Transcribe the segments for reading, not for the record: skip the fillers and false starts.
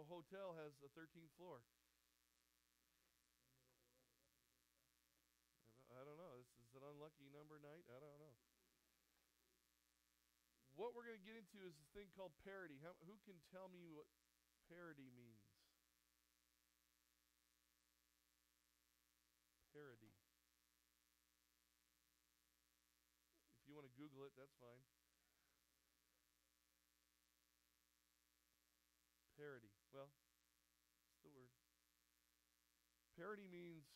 hotel has a 13th floor? I don't know. This is an unlucky number night. I don't know. What we're going to get into is this thing called parody. Who can tell me what parody means? Parody. If you want to Google it, that's fine. Parody. Well, it's the word. Parody means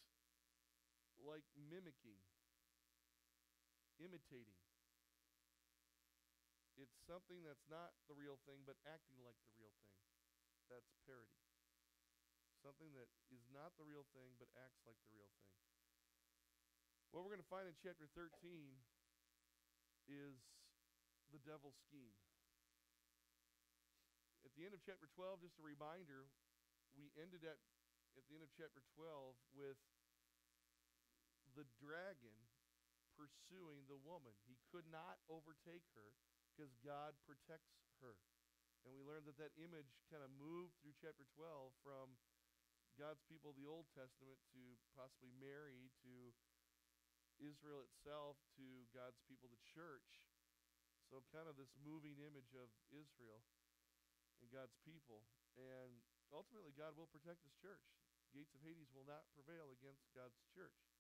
like mimicking, imitating. It's something that's not the real thing, but acting like the real thing. That's parody. Something that is not the real thing, but acts like the real thing. What we're going to find in chapter 13 is the devil's scheme. At the end of chapter 12, just a reminder, we ended at the end of chapter 12 with the dragon pursuing the woman. He could not overtake her because God protects her. And we learned that that image kind of moved through chapter 12 from God's people of the Old Testament to possibly Mary to Israel itself to God's people, the church. So kind of this moving image of Israel and God's people. And ultimately God will protect his church. Gates of Hades will not prevail against God's church.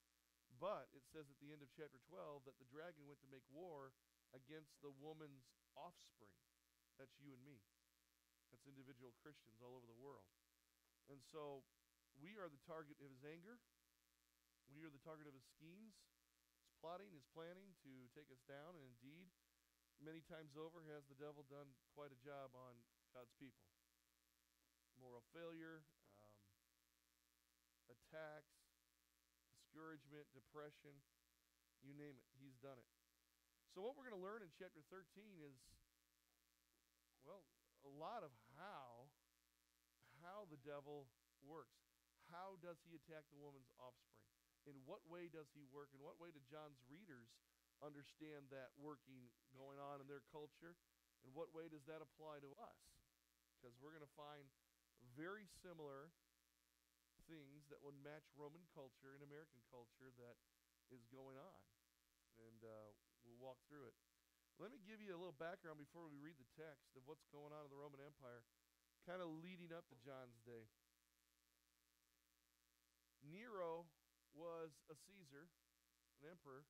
But it says at the end of chapter 12 that the dragon went to make war against the woman's offspring. That's you and me. That's individual Christians all over the world. And so we are the target of his anger. We are the target of his schemes, his plotting, his planning to take us down. And indeed, many times over has the devil done quite a job on God's people. Moral failure, attacks, discouragement, depression, you name it, he's done it. So what we're going to learn in chapter 13 is, well, a lot of how the devil works. How does he attack the woman's offspring? In what way does he work? In what way do John's readers understand that working going on in their culture? In what way does that apply to us? Because we're going to find very similar things that would match Roman culture and American culture that is going on. And we'll walk through it. Let me give you a little background before we read the text of what's going on in the Roman Empire, kind of leading up to John's day. Nero was a Caesar, an emperor,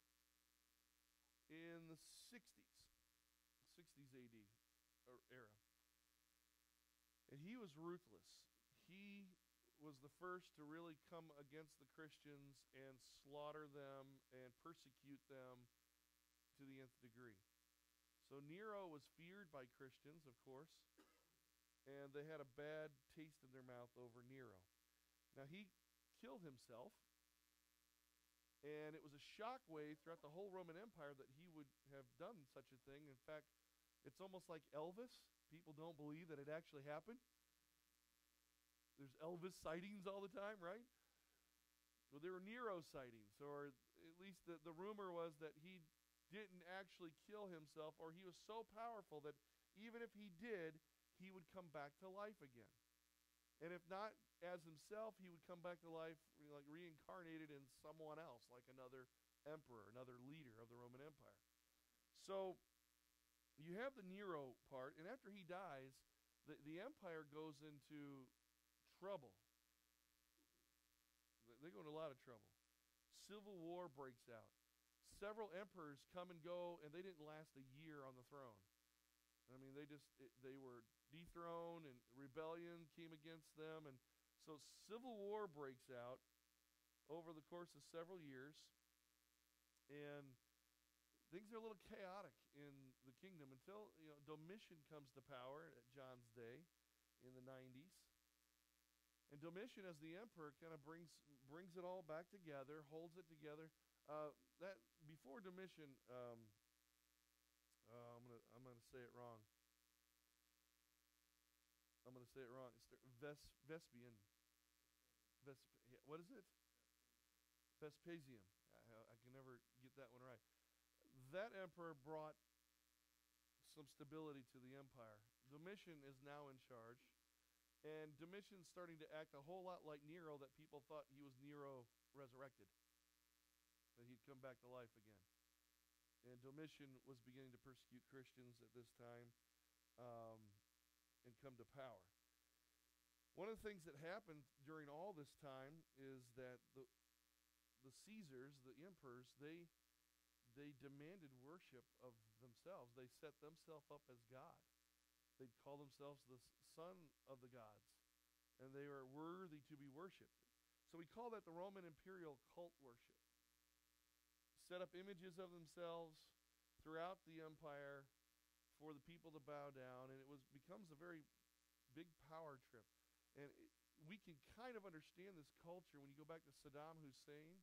in the 60s AD or era. And he was ruthless. He was the first to really come against the Christians and slaughter them and persecute them to the nth degree. So Nero was feared by Christians, of course, and they had a bad taste in their mouth over Nero. Now, he killed himself, and it was a shockwave throughout the whole Roman Empire that he would have done such a thing. In fact, it's almost like Elvis. People don't believe that it actually happened. There's Elvis sightings all the time, right? Well, there were Nero sightings, or at least the rumor was that he didn't actually kill himself, or he was so powerful that even if he did, he would come back to life again. And if not as himself, he would come back to life like reincarnated in someone else, like another emperor, another leader of the Roman Empire. So you have the Nero part, and after he dies, the empire goes into trouble. They go into a lot of trouble. Civil war breaks out. Several emperors come and go, and they didn't last a year on the throne. I mean, they were dethroned, and rebellion came against them, and so civil war breaks out over the course of several years, and things are a little chaotic in the kingdom until Domitian comes to power at John's day in the 90s. And Domitian, as the emperor, kind of brings it all back together, holds it together. That before Domitian, I'm gonna say it wrong. It's Vespian. What is it? Vespasian. I can never get that one right. That emperor brought some stability to the empire. Domitian is now in charge, And Domitian's starting to act a whole lot like Nero, that people thought he was Nero resurrected, that he'd come back to life again. And Domitian was beginning to persecute Christians at this time, and come to power. One of the things that happened during all this time is that the Caesars, the emperors, they demanded worship of themselves. They set themselves up as God. They'd call themselves the son of the gods, and they are worthy to be worshipped. So we call that the Roman imperial cult worship. Set up images of themselves throughout the empire for the people to bow down, and it becomes a very big power trip. And we can kind of understand this culture when you go back to Saddam Hussein,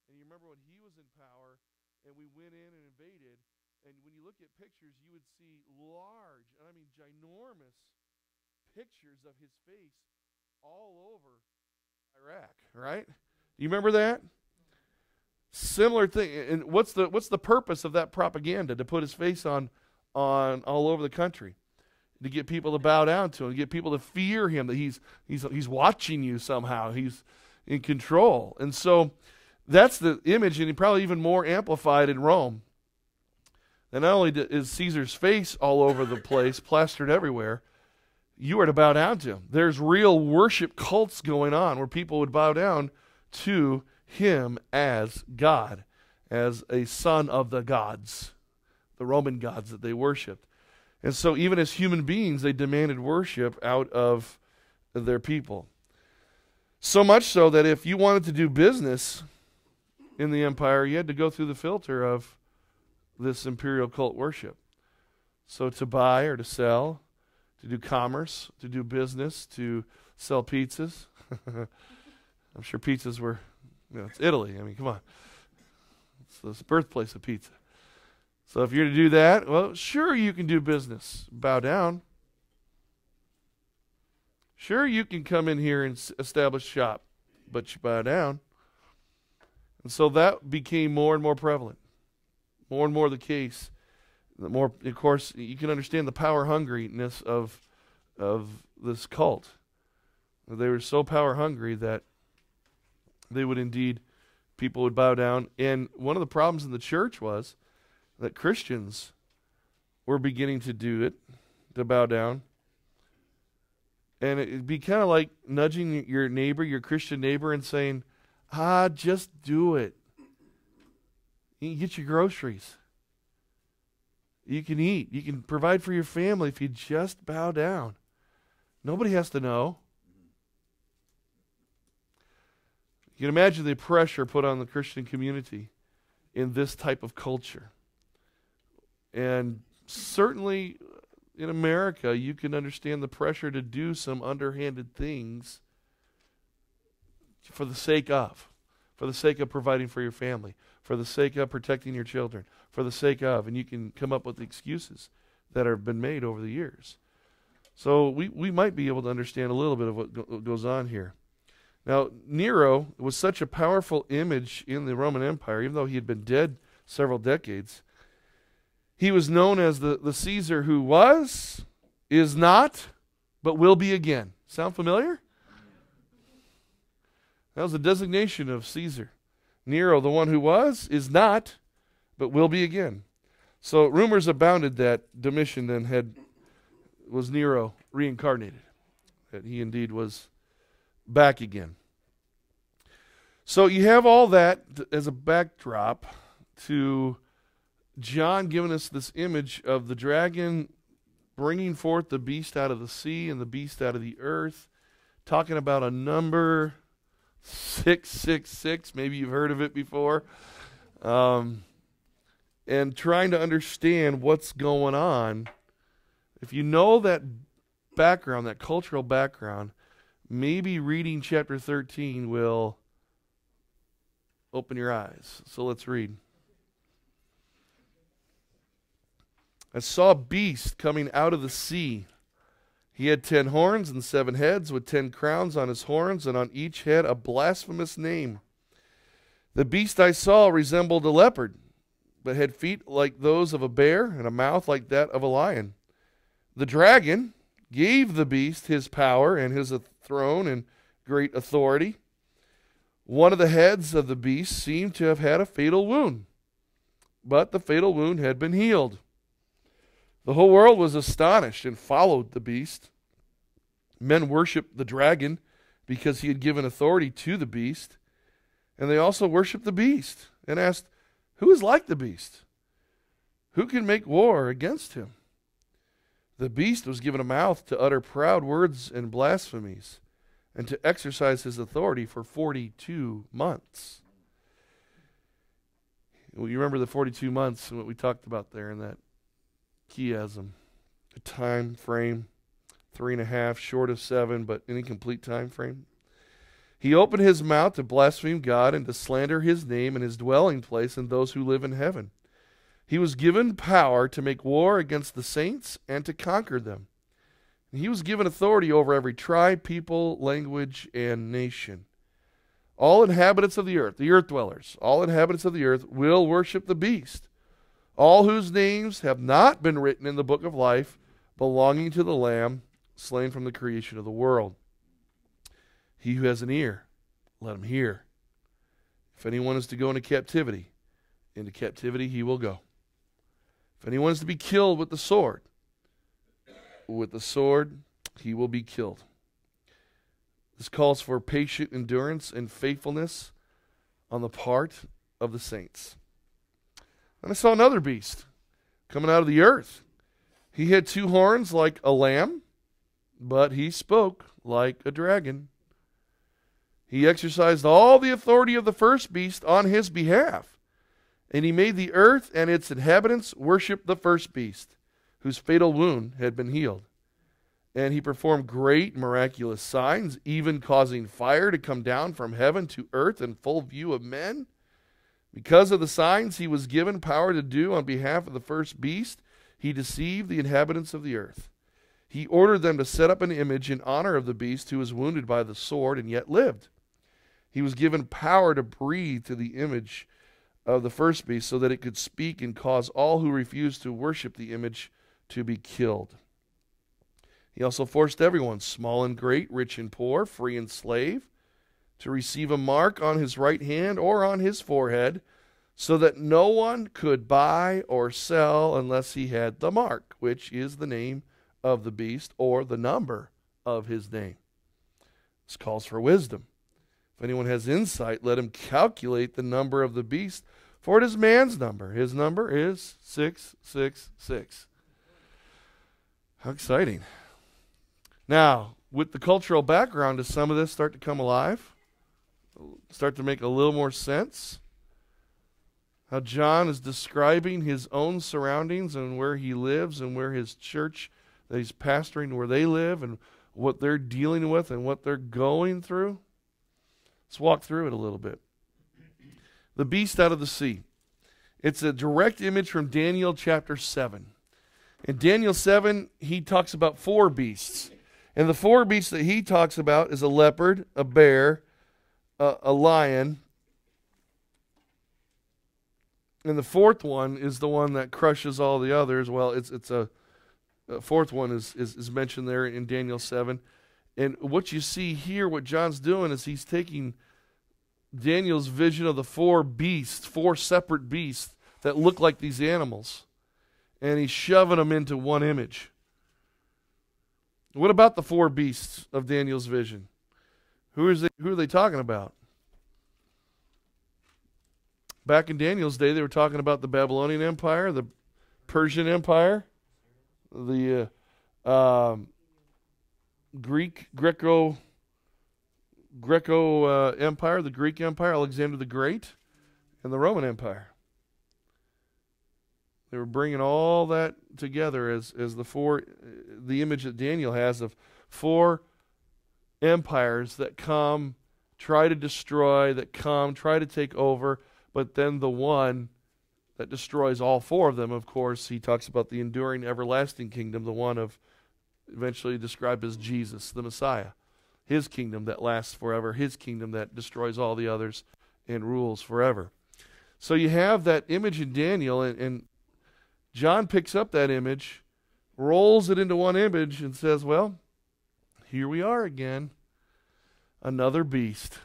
and you remember when he was in power, and we went in and invaded, and when you look at pictures, you would see large, and I mean ginormous, pictures of his face all over Iraq, right? Do you remember that? Similar thing. And what's the purpose of that propaganda? To put his face on all over the country, to get people to bow down to him, to get people to fear him, that he's watching you somehow, he's in control. And so that's the image, and probably even more amplified in Rome. And not only is Caesar's face all over the place, plastered everywhere, you are to bow down to him. There's real worship cults going on where people would bow down to him as God, as a son of the gods, the Roman gods that they worshipped. And so even as human beings, they demanded worship out of their people. So much so that if you wanted to do business in the empire, you had to go through the filter of this imperial cult worship. So to buy or to sell, to do commerce, to do business, to sell pizzas. I'm sure pizzas were, it's Italy. I mean, come on. It's the birthplace of pizza. So if you're to do that, well, sure, you can do business. Bow down. Sure, you can come in here and establish shop, but you bow down. And so that became more and more prevalent. More and more the case. The more, of course, you can understand the power hungriness of this cult. They were so power hungry that they would indeed, people would bow down. And one of the problems in the church was that Christians were beginning to do it, to bow down. And it'd be kind of like nudging your neighbor, your Christian neighbor, and saying, just do it. You can get your groceries. You can eat. You can provide for your family if you just bow down. Nobody has to know. You can imagine the pressure put on the Christian community in this type of culture. And certainly in America, you can understand the pressure to do some underhanded things for the sake of providing for your family, for the sake of protecting your children, for the sake of, and you can come up with excuses that have been made over the years. So we might be able to understand a little bit of what goes on here. Now, Nero was such a powerful image in the Roman Empire, even though he had been dead several decades. He was known as the Caesar who was, is not, but will be again. Sound familiar? That was the designation of Caesar. Nero, the one who was, is not, but will be again. So rumors abounded that Domitian then was Nero reincarnated, that he indeed was back again. So you have all that as a backdrop to John giving us this image of the dragon bringing forth the beast out of the sea and the beast out of the earth, talking about a number 666. Maybe you've heard of it before. And trying to understand what's going on. If you know that background, that cultural background, maybe reading chapter 13 will open your eyes. So let's read. I saw a beast coming out of the sea. He had 10 horns and 7 heads, with 10 crowns on his horns, and on each head a blasphemous name. The beast I saw resembled a leopard, but had feet like those of a bear and a mouth like that of a lion. The dragon gave the beast his power and his throne and great authority. One of the heads of the beast seemed to have had a fatal wound, but the fatal wound had been healed. The whole world was astonished and followed the beast. Men worshiped the dragon because he had given authority to the beast, and they also worshiped the beast and asked, "Who is like the beast? Who can make war against him?" The beast was given a mouth to utter proud words and blasphemies, and to exercise his authority for 42 months. Well, you remember the 42 months and what we talked about there in that chiasm, a time frame, 3.5, short of 7, but an incomplete time frame. He opened his mouth to blaspheme God and to slander his name and his dwelling place and those who live in heaven. He was given power to make war against the saints and to conquer them. And he was given authority over every tribe, people, language, and nation. All inhabitants of the earth dwellers, all inhabitants of the earth will worship the beast, all whose names have not been written in the book of life belonging to the Lamb slain from the creation of the world. He who has an ear, let him hear. If anyone is to go into captivity he will go. If anyone is to be killed with the sword he will be killed. This calls for patient endurance and faithfulness on the part of the saints. And I saw another beast coming out of the earth. He had 2 horns like a lamb, but he spoke like a dragon. He exercised all the authority of the first beast on his behalf, and he made the earth and its inhabitants worship the first beast, whose fatal wound had been healed. And he performed great miraculous signs, even causing fire to come down from heaven to earth in full view of men. Because of the signs he was given power to do on behalf of the first beast, he deceived the inhabitants of the earth. He ordered them to set up an image in honor of the beast who was wounded by the sword and yet lived. He was given power to breathe to the image of the first beast so that it could speak and cause all who refused to worship the image to be killed. He also forced everyone, small and great, rich and poor, free and slave, to receive a mark on his right hand or on his forehead, so that no one could buy or sell unless he had the mark, which is the name of the beast or the number of his name. This calls for wisdom. If anyone has insight, let him calculate the number of the beast, for it is man's number. His number is 666. How exciting. Now, with the cultural background, does some of this start to come alive? Start to make a little more sense? How John is describing his own surroundings and where he lives and where his church that he's pastoring, where they live and what they're dealing with and what they're going through. Let's walk through it a little bit. The beast out of the sea. It's a direct image from Daniel chapter 7. In Daniel 7, he talks about 4 beasts. And the 4 beasts that he talks about is a leopard, a bear, a lion, and the 4th one is the one that crushes all the others. Well, it's a 4th one is mentioned there in Daniel 7. And what you see here, what John's doing is he's taking Daniel's vision of the 4 beasts, 4 separate beasts that look like these animals, and he's shoving them into one image. What about the 4 beasts of Daniel's vision? Who are they talking about? Back in Daniel's day, they were talking about the Babylonian Empire, the Persian Empire, the Greco Empire, the Greek Empire, Alexander the Great, and the Roman Empire. They were bringing all that together as the image that Daniel has of 4 empires that come, try to destroy, try to take over, but then the one that destroys all 4 of them, of course, he talks about the enduring everlasting kingdom, the one of eventually described as Jesus, the Messiah. His kingdom that lasts forever, his kingdom that destroys all the others and rules forever. So you have that image in Daniel, and John picks up that image rolls it into one image and says, well, here we are again. Another beast.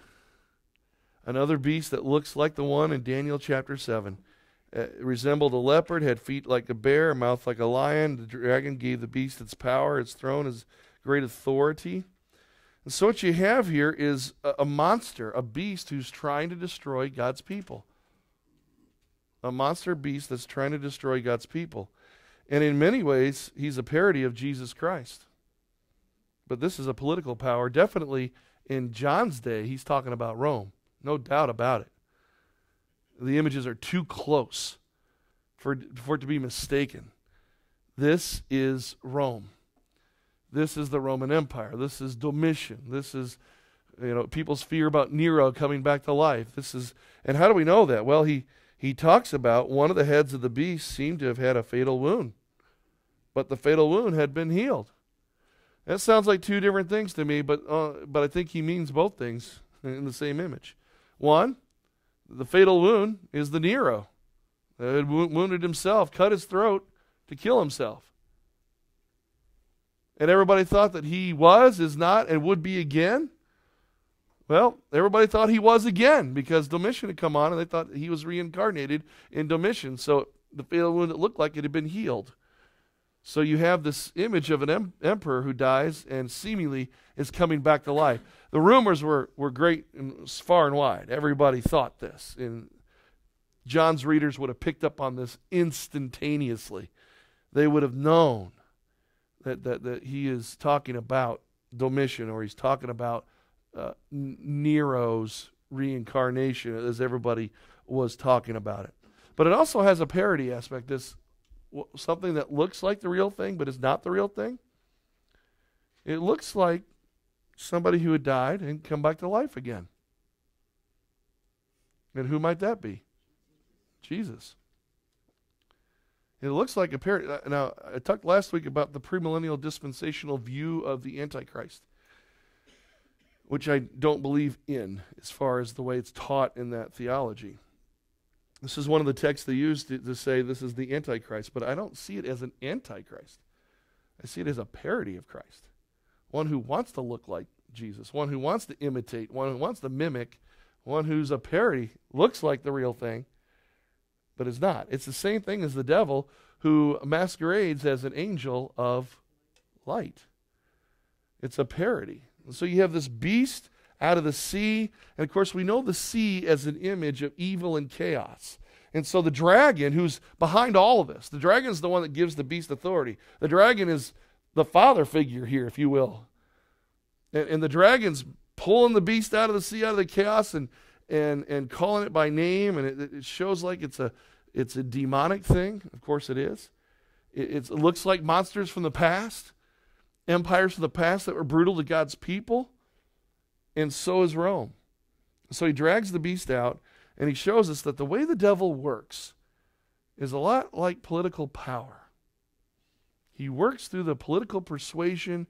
Another beast that looks like the one in Daniel chapter 7. It resembled a leopard, had feet like a bear, a mouth like a lion. The dragon gave the beast its power, its throne, its great authority. And so what you have here is a monster, a beast who's trying to destroy God's people. A monster beast that's trying to destroy God's people. And in many ways, he's a parody of Jesus Christ. But this is a political power. Definitely in John's day, he's talking about Rome. No doubt about it. The images are too close for it to be mistaken. This is Rome. This is the Roman Empire. This is Domitian. This is, people's fear about Nero coming back to life. And how do we know that? Well, he talks about one of the heads of the beast seemed to have had a fatal wound, but the fatal wound had been healed. That sounds like two different things to me, but I think he means both things in the same image. One, the fatal wound is the Nero that had wounded himself, cut his throat to kill himself. And everybody thought that he was, is not, and would be again. Well, everybody thought he was again because Domitian had come on and they thought he was reincarnated in Domitian. So the fatal wound, it looked like it had been healed. So you have this image of an emperor who dies and seemingly is coming back to life. The rumors were great and far and wide. Everybody thought this. And John's readers would have picked up on this instantaneously. They would have known that he is talking about Domitian, or he's talking about Nero's reincarnation, as everybody was talking about it. But it also has a parody aspect, this something that looks like the real thing but is not the real thing. It looks like somebody who had died and come back to life again. And who might that be? Jesus. It looks like a parody. Now, I talked last week about the premillennial dispensational view of the Antichrist, which I don't believe in as far as the way it's taught in that theology. This is one of the texts they use to say this is the Antichrist, but I don't see it as an Antichrist. I see it as a parody of Christ. One who wants to look like Jesus, one who wants to imitate, one who wants to mimic, one who's a parody, looks like the real thing, but is not. It's the same thing as the devil who masquerades as an angel of light. It's a parody. And so you have this beast out of the sea, and of course we know the sea as an image of evil and chaos. And so the dragon, who's behind all of this, the dragon is the one that gives the beast authority. The dragon is the father figure here, if you will. And the dragon's pulling the beast out of the sea, out of the chaos, and calling it by name, and it shows like it's a demonic thing. Of course it is. It looks like monsters from the past, empires from the past that were brutal to God's people, and so is Rome. So he drags the beast out, and he shows us that the way the devil works is a lot like political power. He works through the political persuasion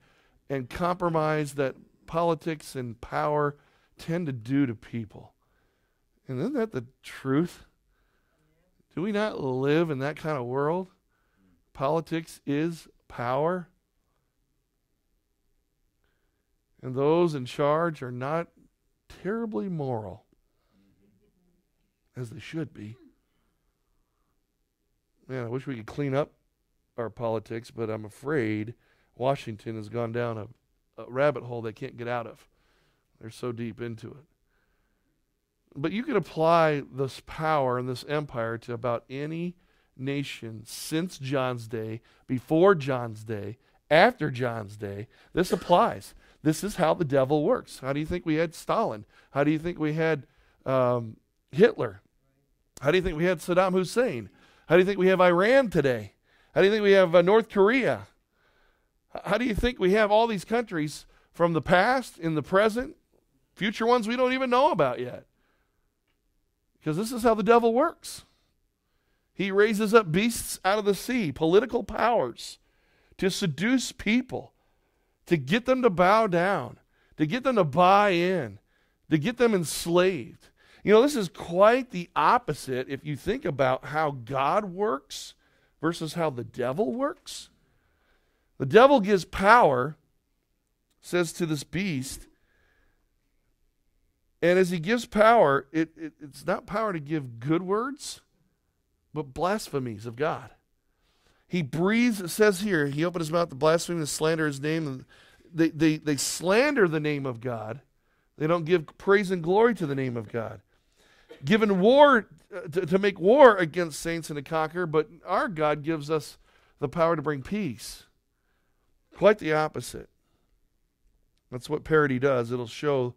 and compromise that politics and power tend to do to people. And isn't that the truth? Do we not live in that kind of world? Politics is power. And those in charge are not terribly moral, as they should be. Man, I wish we could clean up our politics, but I'm afraid Washington has gone down a rabbit hole they can't get out of. They're so deep into it. But you could apply this power and this empire to about any nation since John's day, before John's day, after John's day. This applies. This is how the devil works. How do you think we had Stalin? How do you think we had Hitler? How do you think we had Saddam Hussein? How do you think we have Iran today? How do you think we have North Korea? How do you think we have all these countries from the past, in the present, future ones we don't even know about yet? Because this is how the devil works. He raises up beasts out of the sea, political powers, to seduce people, to get them to bow down, to get them to buy in, to get them enslaved. You know, this is quite the opposite if you think about how God works versus how the devil works. The devil gives power, says to this beast, and as he gives power, it's not power to give good words, but blasphemies of God. He breathes, it says here, he opened his mouth to blaspheme and slander his name. They slander the name of God. They don't give praise and glory to the name of God. Given war, to make war against saints and to conquer, but our God gives us the power to bring peace. Quite the opposite. That's what parody does. It'll show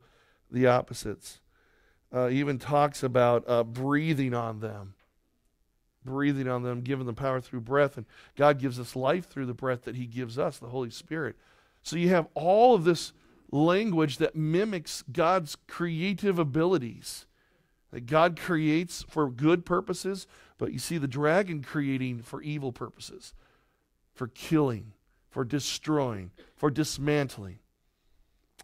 the opposites. Even talks about breathing on them. Breathing on them, giving them power through breath. And God gives us life through the breath that he gives us, the Holy Spirit. So you have all of this language that mimics God's creative abilities. That God creates for good purposes, but you see the dragon creating for evil purposes. For killing, for destroying, for dismantling,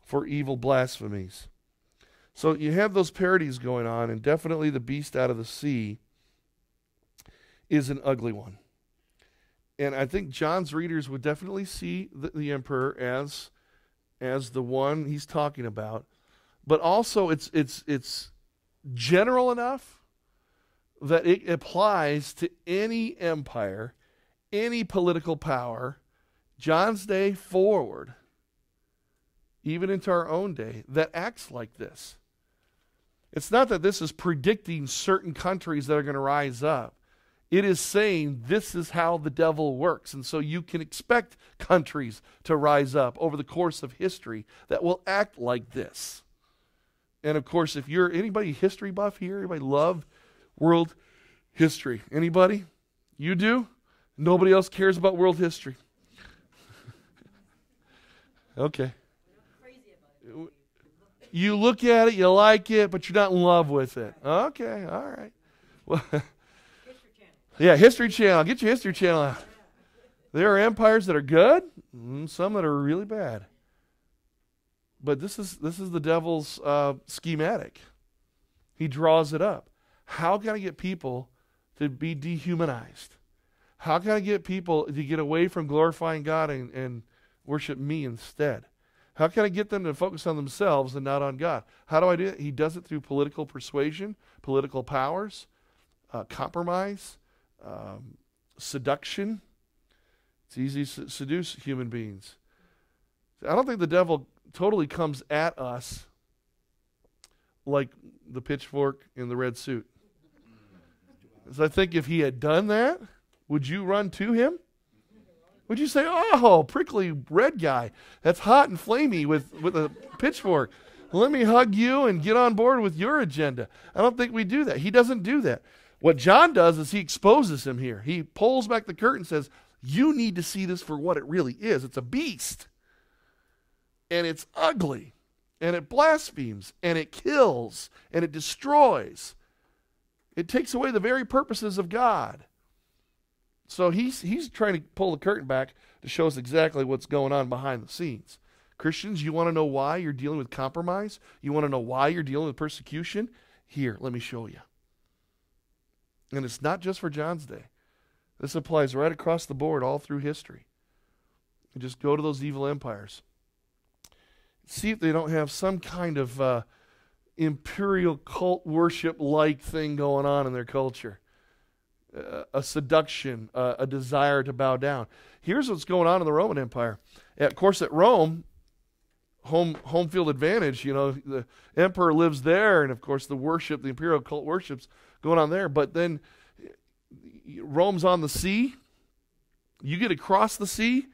for evil blasphemies. So you have those parodies going on, and definitely the beast out of the sea is an ugly one. And I think John's readers would definitely see the emperor as the one he's talking about. But also it's general enough that it applies to any empire, any political power, John's day forward, even into our own day, that acts like this. It's not that this is predicting certain countries that are going to rise up. It is saying this is how the devil works. And so you can expect countries to rise up over the course of history that will act like this. And of course, if you're anybody history buff here, anybody love world history? Anybody? You do? Nobody else cares about world history. Okay. You look at it, you like it, but you're not in love with it. Okay, all right. Well, yeah, History Channel. Get your History Channel out. There are empires that are good, and some that are really bad. But this is the devil's schematic. He draws it up. How can I get people to be dehumanized? How can I get people to get away from glorifying God and worship me instead? How can I get them to focus on themselves and not on God? How do I do it? He does it through political persuasion, political powers, compromise, seduction. It's easy to seduce human beings. I don't think the devil totally comes at us like the pitchfork in the red suit. So I think if he had done that, would you run to him? Would you say, oh, prickly red guy, that's hot and flamey with a pitchfork. Let me hug you and get on board with your agenda. I don't think we do that. He doesn't do that. What John does is he exposes him here. He pulls back the curtain and says, you need to see this for what it really is. It's a beast. And it's ugly. And it blasphemes. And it kills. And it destroys. It takes away the very purposes of God. So he's trying to pull the curtain back to show us exactly what's going on behind the scenes. Christians, you want to know why you're dealing with compromise? You want to know why you're dealing with persecution? Here, let me show you. And it's not just for John's day. This applies right across the board all through history. You just go to those evil empires. See if they don't have some kind of imperial cult worship-like thing going on in their culture. A seduction, a desire to bow down. Here's what's going on in the Roman Empire. Of course, at Rome, home field advantage, the emperor lives there, and of course the imperial cult worship's going on there. But then Rome's on the sea. You get across the sea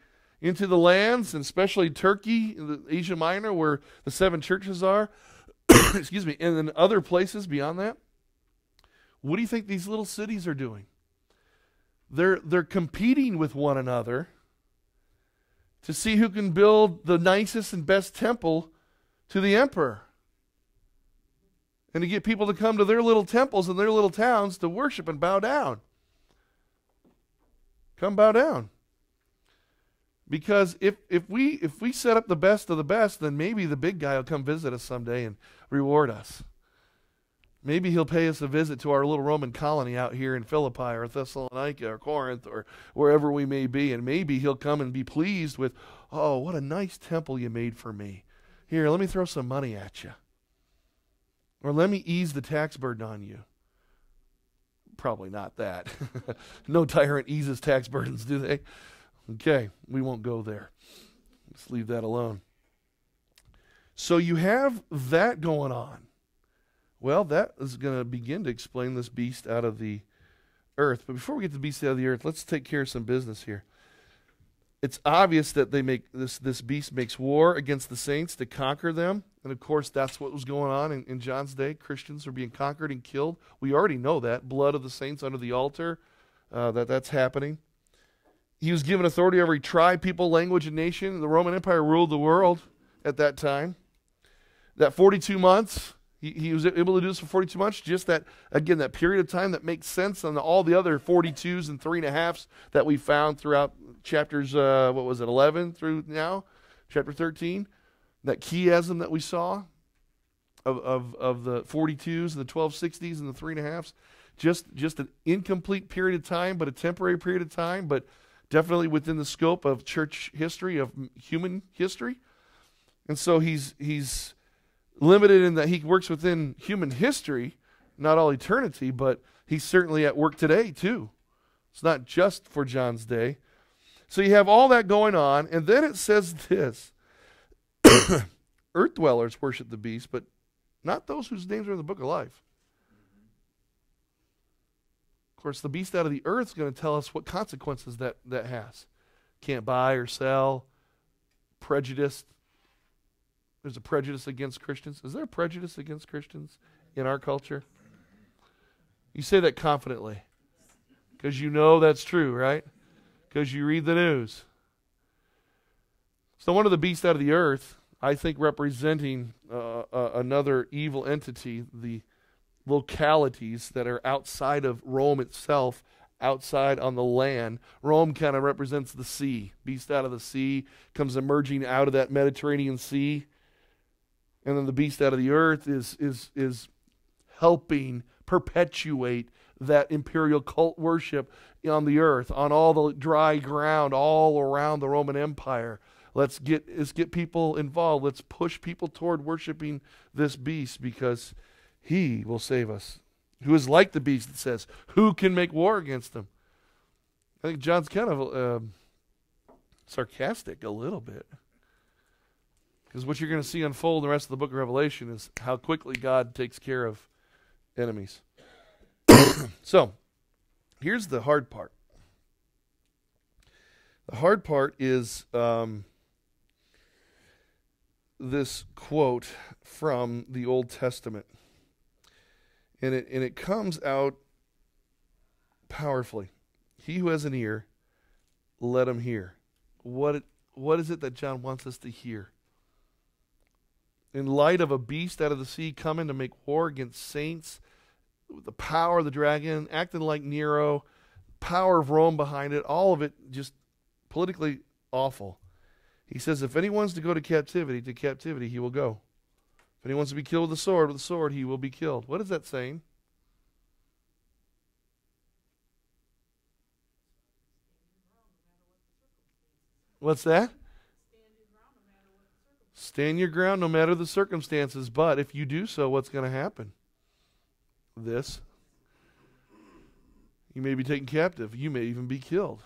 into the lands, and especially Turkey, the Asia Minor, where the 7 churches are, excuse me, and then other places beyond that. What do you think these little cities are doing? They're competing with one another to see who can build the nicest and best temple to the emperor. And to get people to come to their little temples and their little towns to worship and bow down. Come bow down. Because if we set up the best of the best, then maybe the big guy will come visit us someday and reward us. Maybe he'll pay us a visit to our little Roman colony out here in Philippi or Thessalonica or Corinth or wherever we may be, and maybe he'll come and be pleased with, oh, what a nice temple you made for me. Here, let me throw some money at you. Or let me ease the tax burden on you. Probably not that. No tyrant eases tax burdens, do they? Okay, we won't go there. Let's leave that alone. So you have that going on. Well, that is going to begin to explain this beast out of the earth. But before we get to the beast out of the earth, let's take care of some business here. It's obvious that they make this beast makes war against the saints to conquer them. And of course, that's what was going on in John's day. Christians are being conquered and killed. We already know that. Blood of the saints under the altar, that's happening. He was given authority over every tribe, people, language, and nation. The Roman Empire ruled the world at that time. That 42 months, he was able to do this for 42 months. Just that, again, that period of time that makes sense on all the other 42s and 3.5s that we found throughout chapters, 11 through now, chapter 13. That chiasm that we saw of the 42s and the 1260s and the 3.5s. Just an incomplete period of time, but a temporary period of time, but definitely within the scope of church history, of human history. And so he's limited in that he works within human history, not all eternity, but he's certainly at work today too. It's not just for John's day. So you have all that going on, and then it says this. Earth dwellers worship the beast, but not those whose names are in the book of life. Of course, the beast out of the earth is going to tell us what consequences that has. Can't buy or sell, prejudice. There's a prejudice against Christians. Is there a prejudice against Christians in our culture? You say that confidently because you know that's true, right? Because you read the news. So one of the beasts out of the earth, I think representing another evil entity, the localities that are outside of Rome itself, outside on the land. Rome kind of represents the sea. Beast out of the sea comes emerging out of that Mediterranean Sea. And then the beast out of the earth is helping perpetuate that imperial cult worship on the earth, on all the dry ground, all around the Roman Empire. Let's get people involved. Let's push people toward worshiping this beast because he will save us. Who is like the beast, it says. Who can make war against him? I think John's kind of sarcastic a little bit. Because what you're going to see unfold in the rest of the book of Revelation is how quickly God takes care of enemies. So, here's the hard part. The hard part is this quote from the Old Testament. And it comes out powerfully. He who has an ear, let him hear. What is it that John wants us to hear? In light of a beast out of the sea coming to make war against saints, with the power of the dragon, acting like Nero, power of Rome behind it, all of it just politically awful. He says, if anyone's to go to captivity he will go. If anyone's to be killed with the sword, he will be killed. What is that saying? What's that? Stand your ground no matter the circumstances. But if you do so, what's going to happen? This. You may be taken captive. You may even be killed.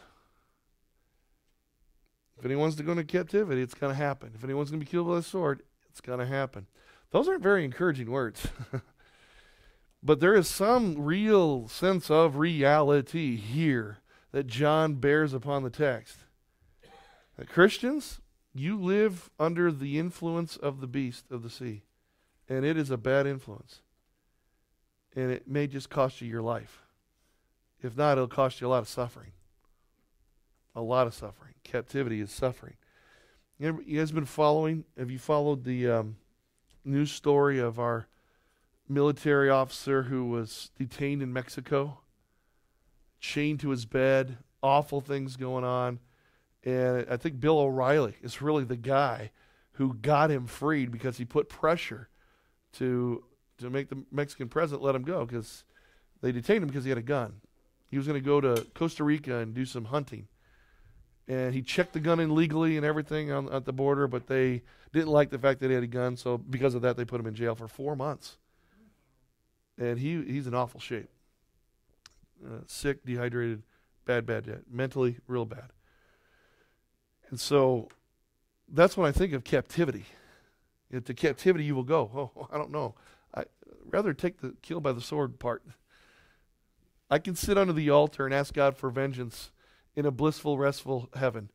If anyone's to go into captivity, it's going to happen. If anyone's going to be killed with a sword, it's going to happen. Those aren't very encouraging words. But there is some real sense of reality here that John bears upon the text. That Christians, you live under the influence of the beast of the sea. And it is a bad influence. And it may just cost you your life. If not, it'll cost you a lot of suffering. A lot of suffering. Captivity is suffering. You guys been following? Have you followed the news story of our military officer who was detained in Mexico? Chained to his bed. Awful things going on. And I think Bill O'Reilly is really the guy who got him freed because he put pressure to to make the Mexican president let him go because they detained him because he had a gun. He was going to go to Costa Rica and do some hunting. And he checked the gun in legally and everything at the border, but they didn't like the fact that he had a gun, so because of that, they put him in jail for 4 months. And he's in awful shape. Sick, dehydrated, bad, mentally real bad. And so that's when I think of captivity. To captivity you will go. Oh, I don't know. I'd rather take the kill by the sword part. I can sit under the altar and ask God for vengeance in a blissful, restful heaven.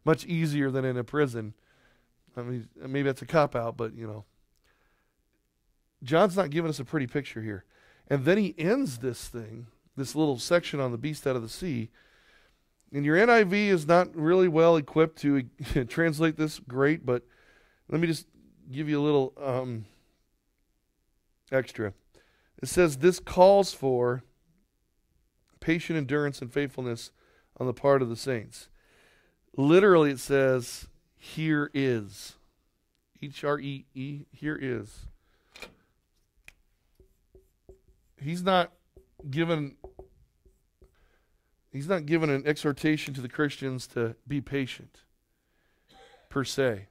Much easier than in a prison. I mean, maybe that's a cop-out, but, John's not giving us a pretty picture here. And then he ends this thing, this little section on the beast out of the sea. And your NIV is not really well equipped to translate this great, but let me just give you a little extra. It says, this calls for patient endurance and faithfulness on the part of the saints. Literally it says, here is. H-R-E-E, here is. He's not given an exhortation to the Christians to be patient, per se.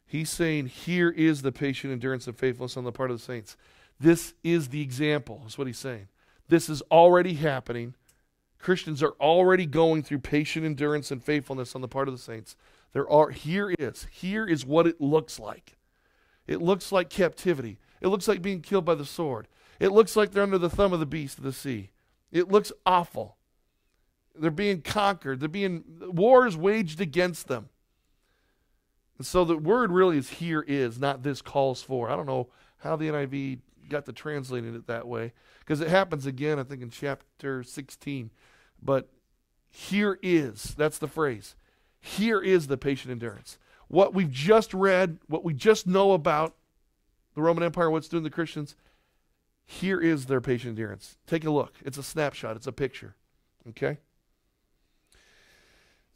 He's saying, here is the patient endurance and faithfulness on the part of the saints. This is the example, is what he's saying. This is already happening. Christians are already going through patient endurance and faithfulness on the part of the saints. Here is what it looks like. It looks like captivity. It looks like being killed by the sword. It looks like they're under the thumb of the beast of the sea. It looks awful. They're being conquered. War is waged against them. And so the word really is here is, not this calls for. I don't know how the NIV got to translating it that way, because it happens again, I think, in chapter 16. But here is, that's the phrase. Here is the patient endurance. What we've just read, what we just know about the Roman Empire, what's doing to the Christians, here is their patient endurance. Take a look. It's a snapshot. It's a picture. Okay?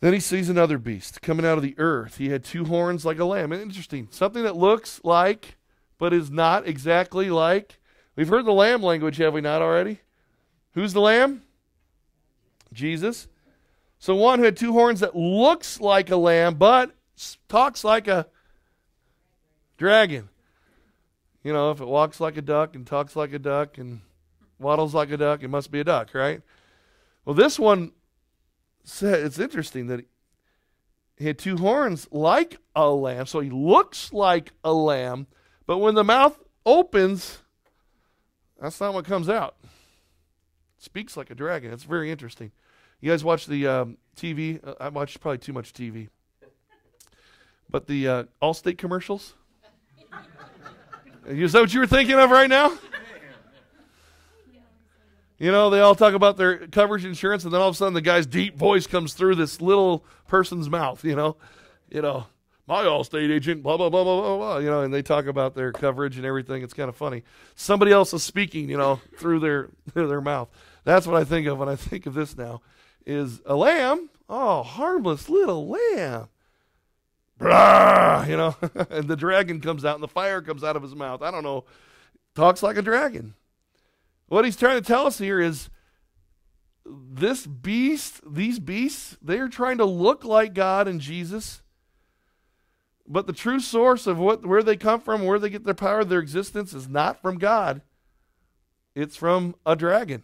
Then he sees another beast coming out of the earth. He had 2 horns like a lamb. Interesting. Something that looks like, but is not exactly like. We've heard the lamb language, have we not already? Who's the lamb? Jesus. So one who had 2 horns that looks like a lamb, but talks like a dragon. If it walks like a duck and talks like a duck and waddles like a duck, it must be a duck, right? Well, this one, it's interesting that he had 2 horns like a lamb, so he looks like a lamb, but when the mouth opens, that's not what comes out. It speaks like a dragon. It's very interesting. You guys watch the TV? I watch probably too much TV. But the Allstate commercials? Is that what you were thinking of right now? They all talk about their coverage insurance, and then all of a sudden the guy's deep voice comes through this little person's mouth, my Allstate agent, blah, blah, blah, blah, blah, blah, and they talk about their coverage and everything. It's kind of funny. Somebody else is speaking, through their mouth. That's what I think of when I think of this now, is a lamb. Oh, harmless little lamb. Blah, and the dragon comes out and the fire comes out of his mouth. I don't know. Talks like a dragon. What he's trying to tell us here is these beasts, they are trying to look like God and Jesus. But the true source of where they come from, where they get their power, their existence is not from God. It's from a dragon.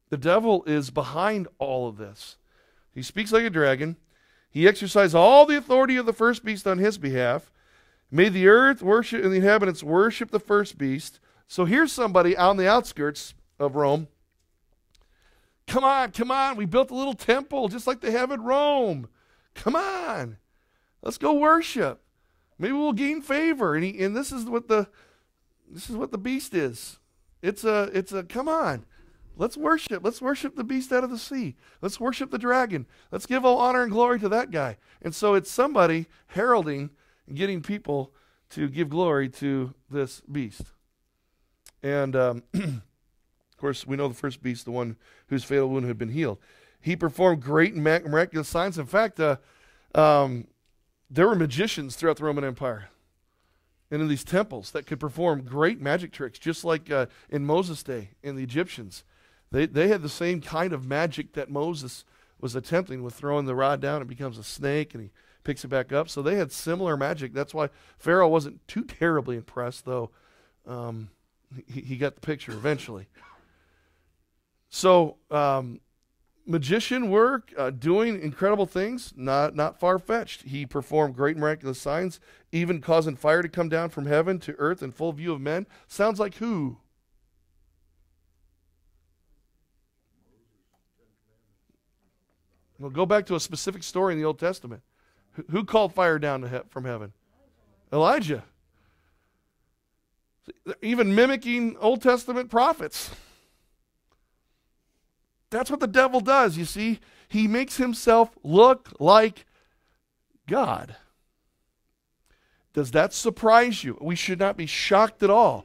The devil is behind all of this. He speaks like a dragon. He exercised all the authority of the first beast on his behalf. Made the earth worship and the inhabitants worship the first beast. So here's somebody on the outskirts of Rome. Come on. We built a little temple just like they have in Rome. Come on. Let's go worship. Maybe we'll gain favor. And this is what the beast is. It's a come on. Let's worship. Let's worship the beast out of the sea. Let's worship the dragon. Let's give all honor and glory to that guy. And so it's somebody heralding and getting people to give glory to this beast. And, of course, we know the first beast, the one whose fatal wound had been healed. He performed great and miraculous signs. In fact, there were magicians throughout the Roman Empire. and in these temples that could perform great magic tricks, just like in Moses' day in the Egyptians. They had the same kind of magic that Moses was attempting with throwing the rod down. It becomes a snake, and he picks it back up. So they had similar magic. That's why Pharaoh wasn't too terribly impressed, though. He got the picture eventually. So magician work, doing incredible things, not far-fetched. He performed great miraculous signs, even causing fire to come down from heaven to earth in full view of men. Sounds like who? We'll go back to a specific story in the Old Testament. Who called fire down from heaven? Elijah. Even mimicking Old Testament prophets. That's what the devil does, you see. He makes himself look like God. Does that surprise you? We should not be shocked at all.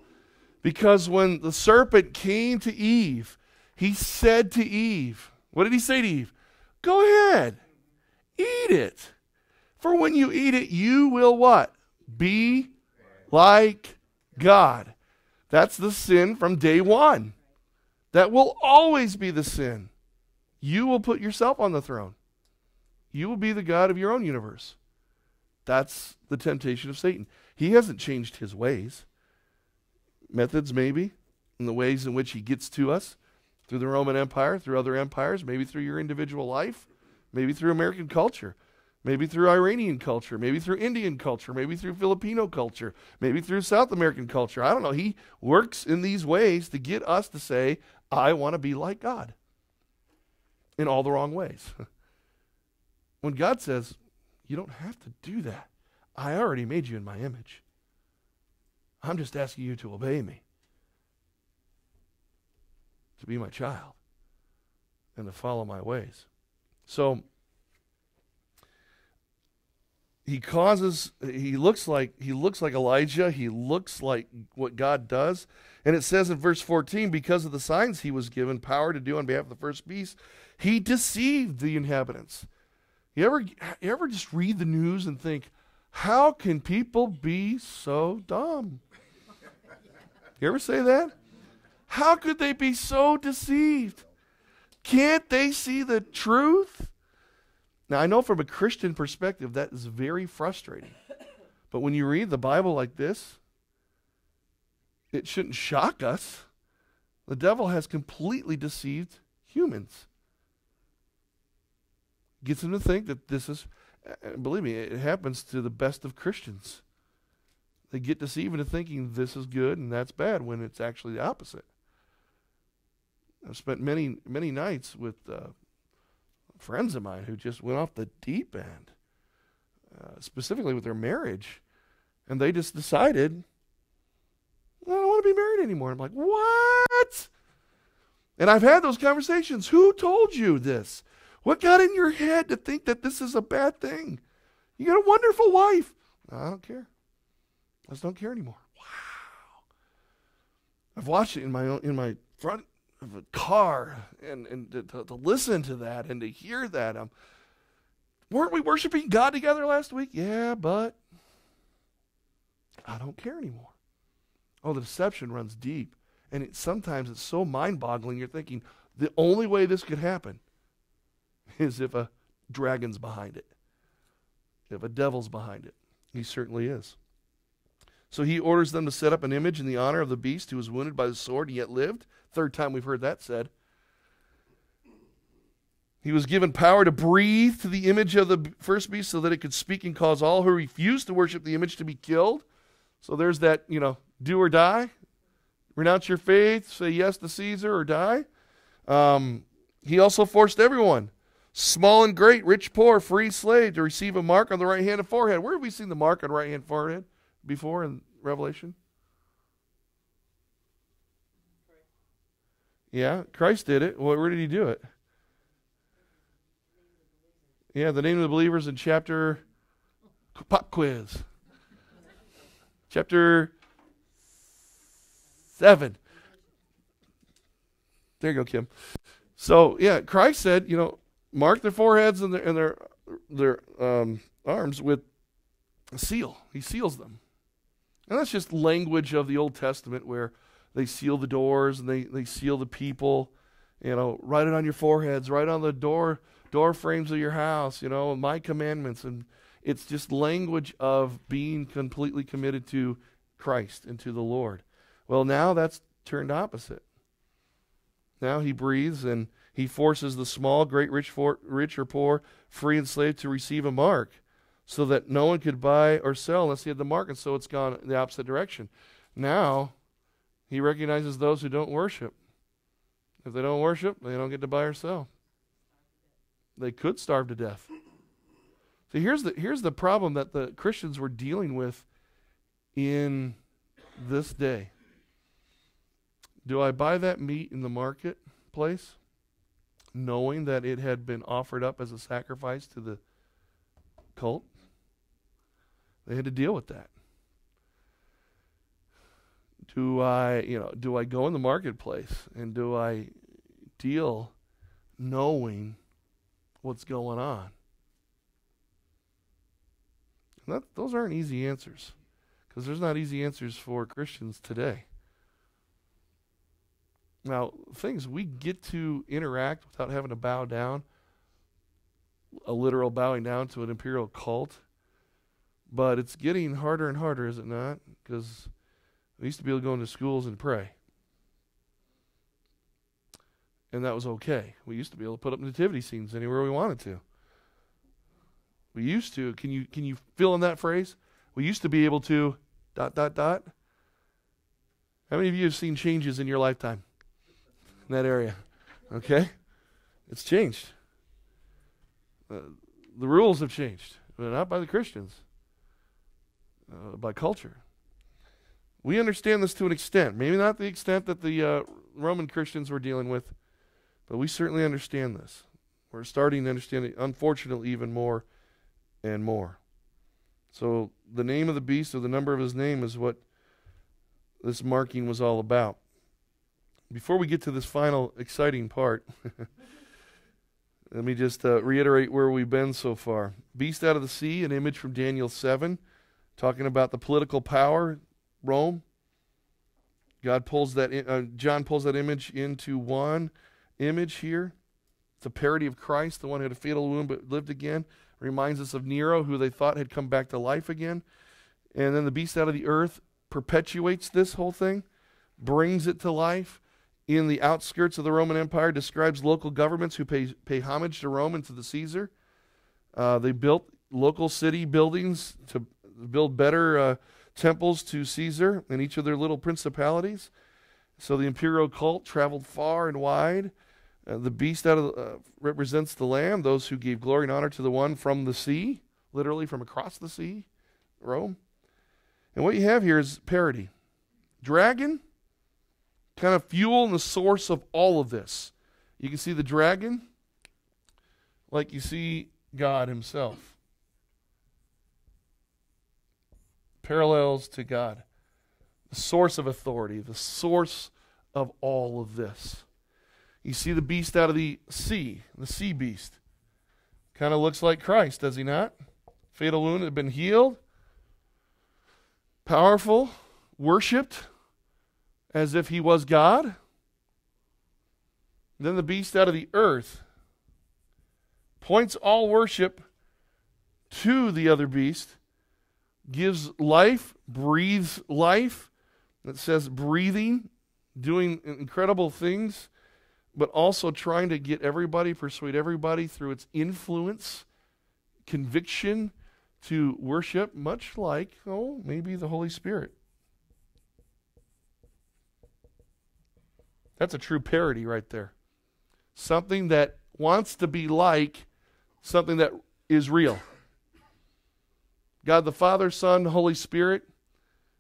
Because when the serpent came to Eve, he said to Eve, what did he say to Eve? Go ahead, eat it. For when you eat it, you will what? Be like God. That's the sin from day one. That will always be the sin. You will put yourself on the throne. You will be the God of your own universe. That's the temptation of Satan. He hasn't changed his ways. Methods maybe, in the ways in which he gets to us. Through the Roman Empire, through other empires, maybe through your individual life, maybe through American culture, maybe through Iranian culture, maybe through Indian culture, maybe through Filipino culture, maybe through South American culture. I don't know. He works in these ways to get us to say, I want to be like God. In all the wrong ways. When God says, you don't have to do that. I already made you in my image. I'm just asking you to obey me. To be my child. And to follow my ways. So, he looks like Elijah. He looks like what God does. And it says in verse 14, because of the signs he was given power to do on behalf of the first beast, he deceived the inhabitants. You ever just read the news and think, how can people be so dumb? You ever say that? How could they be so deceived? Can't they see the truth? Now, I know from a Christian perspective that is very frustrating. But when you read the Bible like this, it shouldn't shock us. The devil has completely deceived humans. Gets them to think that this is, believe me, it happens to the best of Christians. They get deceived into thinking this is good and that's bad when it's actually the opposite. I've spent many nights with friends of mine who just went off the deep end, specifically with their marriage, and they just decided, I don't want to be married anymore. I'm like, what? And I've had those conversations. Who told you this? What got in your head to think that this is a bad thing? You got a wonderful wife. I don't care. I just don't care anymore. Wow. I've watched it in my front of a car, and to listen to that and to hear that. Weren't we worshiping God together last week? Yeah, but I don't care anymore. Oh, the deception runs deep. And sometimes it's so mind-boggling, you're thinking, the only way this could happen is if a dragon's behind it. If a devil's behind it. He certainly is. So he orders them to set up an image in the honor of the beast who was wounded by the sword and yet lived. Third time we've heard that said. He was given power to breathe to the image of the first beast so that it could speak and cause all who refused to worship the image to be killed. So there's that, do or die. Renounce your faith, say yes to Caesar or die. He also forced everyone, small and great, rich, poor, free, slave, to receive a mark on the right hand and forehead. Where have we seen the mark on right hand and forehead before in Revelation? Yeah, Christ did it. Well, where did he do it? Yeah, the name of the believers in chapter, pop quiz. Chapter 7. There you go, Kim. So, yeah, Christ said, mark their foreheads and their arms with a seal. He seals them. And that's just language of the Old Testament where they seal the doors and they seal the people. Write it on your foreheads, write on the door frames of your house, my commandments. And it's just language of being completely committed to Christ and to the Lord. Well, now that's turned opposite. Now he breathes and he forces the small, great, rich or poor, free and slave to receive a mark so that no one could buy or sell unless he had the mark. And so it's gone in the opposite direction. Now he recognizes those who don't worship. If they don't worship, they don't get to buy or sell. They could starve to death. So here's the problem that the Christians were dealing with in this day. Do I buy that meat in the marketplace, knowing that it had been offered up as a sacrifice to the cult? They had to deal with that. Do I go in the marketplace and do I deal knowing what's going on? And those aren't easy answers, because there's not easy answers for Christians today. Now, things we get to interact without having to bow down, a literal bowing down to an imperial cult, but it's getting harder and harder, is it not? Because we used to be able to go into schools and pray. And that was okay. We used to be able to put up nativity scenes anywhere we wanted to. We used to. Can you fill in that phrase? We used to be able to ... How many of you have seen changes in your lifetime in that area? Okay? It's changed. The rules have changed. But not by the Christians. By culture. We understand this to an extent. Maybe not the extent that the Roman Christians were dealing with, but we certainly understand this. We're starting to understand it, unfortunately, even more and more. So the name of the beast, or the number of his name, is what this marking was all about. Before we get to this final exciting part, let me just reiterate where we've been so far. Beast out of the sea, an image from Daniel 7, talking about the political power, Rome. John pulls that image into one image here. It's a parody of Christ, the one who had a fatal wound but lived again. Reminds us of Nero, who they thought had come back to life again. And then the beast out of the earth perpetuates this whole thing, brings it to life. In the outskirts of the Roman Empire, describes local governments who pay homage to Rome and to the Caesar. They built local city buildings to build better temples to Caesar in each of their little principalities. So the imperial cult traveled far and wide. The beast represents the Lamb, those who gave glory and honor to the one from the sea, literally from across the sea, Rome. And what you have here is parody. Dragon, kind of fuel and the source of all of this. You can see the dragon like you see God himself. Parallels to God. The source of authority, the source of all of this. You see the beast out of the sea beast. Kind of looks like Christ, does he not? Fatal wound had been healed. Powerful, worshipped as if he was God. Then the beast out of the earth points all worship to the other beast, gives life, breathes life. It says breathing, doing incredible things, but also trying to get everybody, persuade everybody through its influence, conviction to worship, much like, maybe the Holy Spirit. That's a true parody right there. Something that wants to be like something that is real. God the Father, Son, Holy Spirit,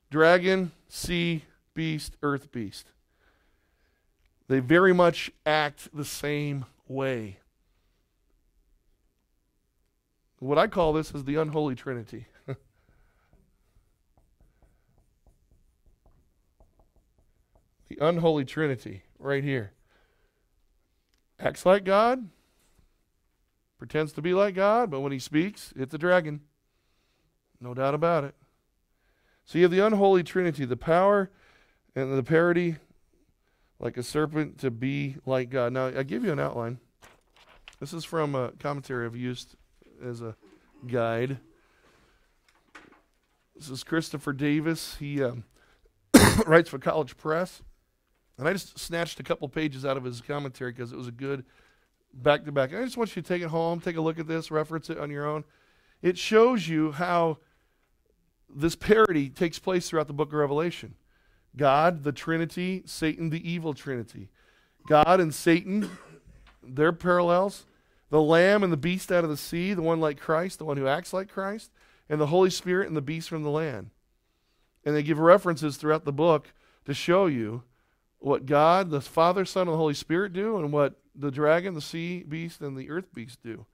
dragon, sea, beast, earth beast. They very much act the same way. What I call this is the unholy Trinity. The unholy Trinity, right here. Acts like God, pretends to be like God, but when he speaks, it's a dragon. No doubt about it. So you have the unholy trinity, the power and the parity, like a serpent to be like God. Now, I give you an outline. This is from a commentary I've used as a guide. This is Christopher Davis. He writes for College Press. And I just snatched a couple pages out of his commentary because it was a good back-to-back. I just want you to take it home, take a look at this, reference it on your own. It shows you how this parody takes place throughout the book of Revelation. God, the Trinity, Satan, the evil Trinity. God and Satan, their parallels. The Lamb and the beast out of the sea, the one like Christ, the one who acts like Christ, and the Holy Spirit and the beast from the land. And they give references throughout the book to show you what God, the Father, Son, and the Holy Spirit do, and what the dragon, the sea beast, and the earth beast do.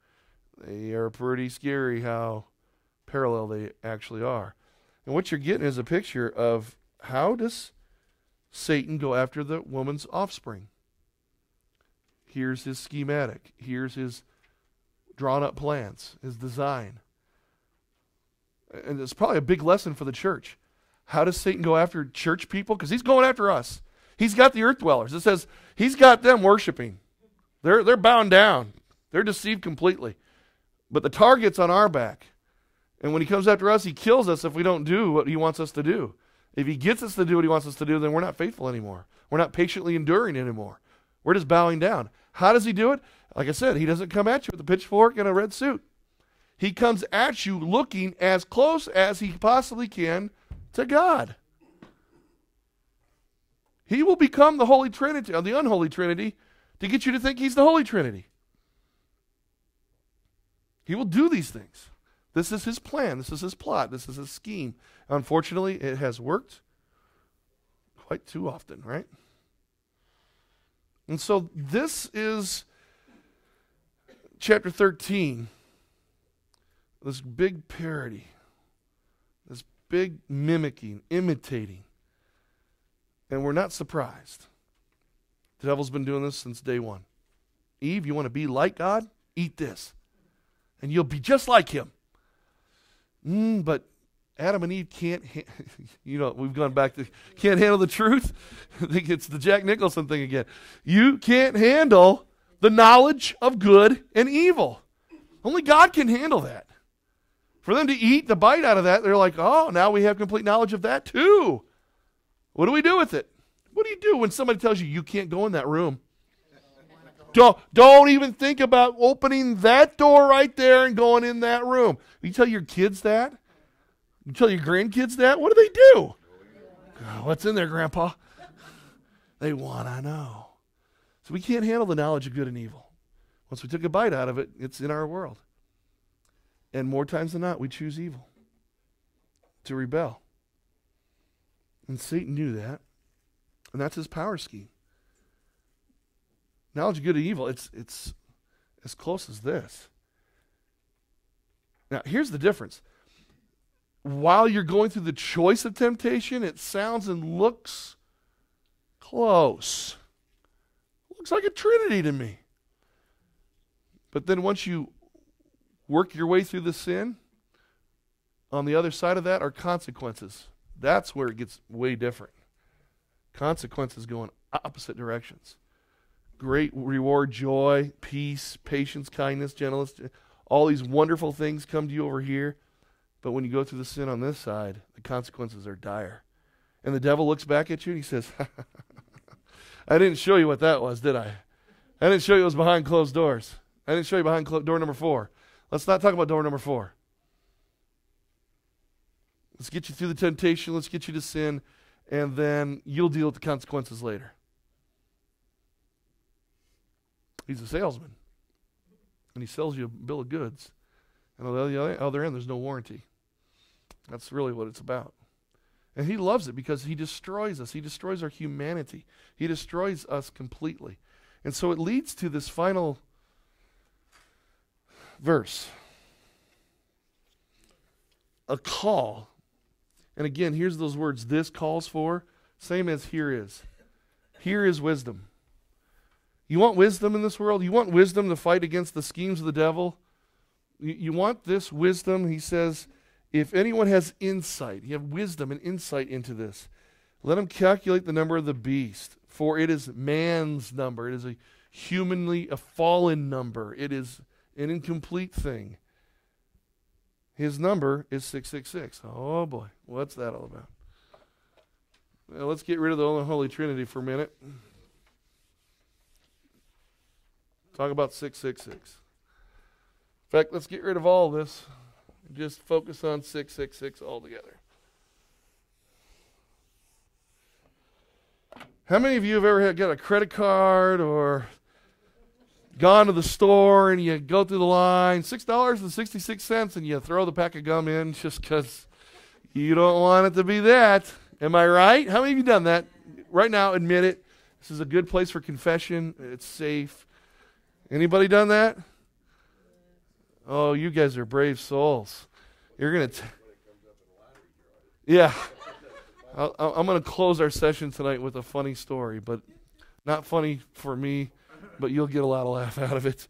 They are pretty scary how parallel they actually are. And what you're getting is a picture of how does Satan go after the woman's offspring. Here's his schematic. Here's his drawn up plans, his design. And it's probably a big lesson for the church. How does Satan go after church people? Because he's going after us. He's got the earth dwellers. It says he's got them worshiping. They're bound down. They're deceived completely. But the target's on our back. And when he comes after us, he kills us if we don't do what he wants us to do. If he gets us to do what he wants us to do, then we're not faithful anymore. We're not patiently enduring anymore. We're just bowing down. How does he do it? Like I said, he doesn't come at you with a pitchfork and a red suit. He comes at you looking as close as he possibly can to God. He will become the Holy Trinity, or the unholy Trinity, to get you to think he's the Holy Trinity. He will do these things. This is his plan. This is his plot. This is his scheme. Unfortunately, it has worked quite too often, right? And so this is chapter 13. This big parody. This big mimicking, imitating. And we're not surprised. The devil's been doing this since day one. Eve, you want to be like God? Eat this. And you'll be just like him. But Adam and Eve can't, we've gone back to, can't handle the truth. I think it's the Jack Nicholson thing again. You can't handle the knowledge of good and evil. Only God can handle that. For them to eat the bite out of that, they're like, oh, now we have complete knowledge of that too. What do we do with it? What do you do when somebody tells you you can't go in that room? Don't even think about opening that door right there and going in that room. You tell your kids that? You tell your grandkids that? What do they do? Oh, what's in there, Grandpa? They want to know. So we can't handle the knowledge of good and evil. Once we took a bite out of it, it's in our world. And more times than not, we choose evil to rebel. And Satan knew that. And that's his power scheme. Knowledge of good and evil, it's as close as this. Now, here's the difference. While you're going through the choice of temptation, it sounds and looks close. Looks like a trinity to me. But then once you work your way through the sin, on the other side of that are consequences. That's where it gets way different. Consequences go in opposite directions. Great reward, joy, peace, patience, kindness, gentleness. All these wonderful things come to you over here. But when you go through the sin on this side, the consequences are dire. And the devil looks back at you and he says, I didn't show you what that was, did I? I didn't show you it was behind closed doors. I didn't show you behind door number 4. Let's not talk about door number 4. Let's get you through the temptation. Let's get you to sin. And then you'll deal with the consequences later. He's a salesman. And he sells you a bill of goods. And on the other end, there's no warranty. That's really what it's about. And he loves it because he destroys us. He destroys our humanity. He destroys us completely. And so it leads to this final verse. A call. And again, here's those words, this calls for, same as here is. Here is wisdom. You want wisdom in this world? You want wisdom to fight against the schemes of the devil? You want this wisdom, he says, if anyone has insight, you have wisdom and insight into this, let him calculate the number of the beast, for it is man's number. It is a fallen number. It is an incomplete thing. His number is 666. Oh boy, what's that all about? Well, let's get rid of the Holy Trinity for a minute. Talk about 666. In fact, let's get rid of all this. Just focus on 666 altogether. How many of you have ever got a credit card or gone to the store and you go through the line, $6.66, and you throw the pack of gum in just because you don't want it to be that? Am I right? How many of you done that? Right now, admit it. This is a good place for confession. It's safe. Anybody done that? Oh, you guys are brave souls. You're going to... Yeah. I'm going to close our session tonight with a funny story, but not funny for me, but you'll get a lot of laugh out of it.